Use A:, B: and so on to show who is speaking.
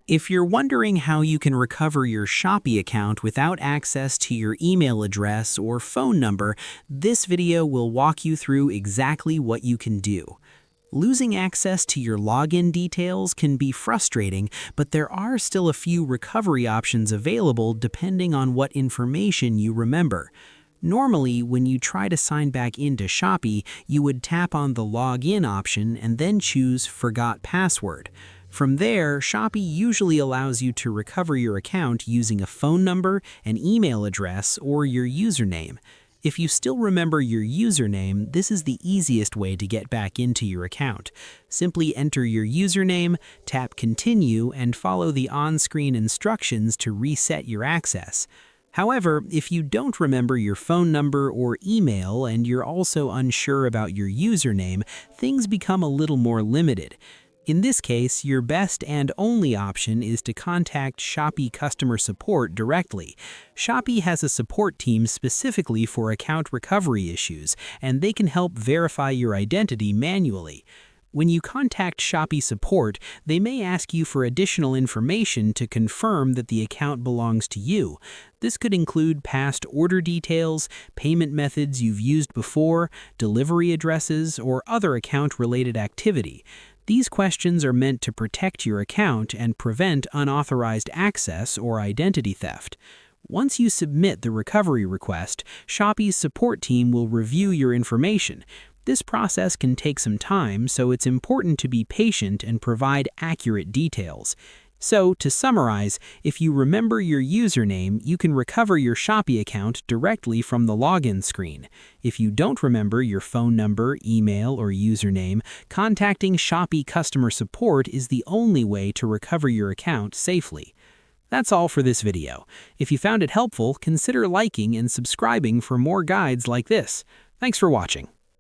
A: If you're wondering how you can recover your Shopee account without access to your email address or phone number, this video will walk you through exactly what you can do. Losing access to your login details can be frustrating, but there are still a few recovery options available depending on what information you remember. Normally, when you try to sign back into Shopee, you would tap on the Login option and then choose Forgot Password. From there, Shopee usually allows you to recover your account using a phone number, an email address, or your username. If you still remember your username, this is the easiest way to get back into your account. Simply enter your username, tap Continue, and follow the on-screen instructions to reset your access. However, if you don't remember your phone number or email and you're also unsure about your username, things become a little more limited. In this case, your best and only option is to contact Shopee customer support directly. Shopee has a support team specifically for account recovery issues, and they can help verify your identity manually. When you contact Shopee support, they may ask you for additional information to confirm that the account belongs to you. This could include past order details, payment methods you've used before, delivery addresses, or other account-related activity. These questions are meant to protect your account and prevent unauthorized access or identity theft. Once you submit the recovery request, Shopee's support team will review your information. This process can take some time, so it's important to be patient and provide accurate details. So, to summarize, if you remember your username, you can recover your Shopee account directly from the login screen. If you don't remember your phone number, email, or username, contacting Shopee customer support is the only way to recover your account safely. That's all for this video. If you found it helpful, consider liking and subscribing for more guides like this. Thanks for watching.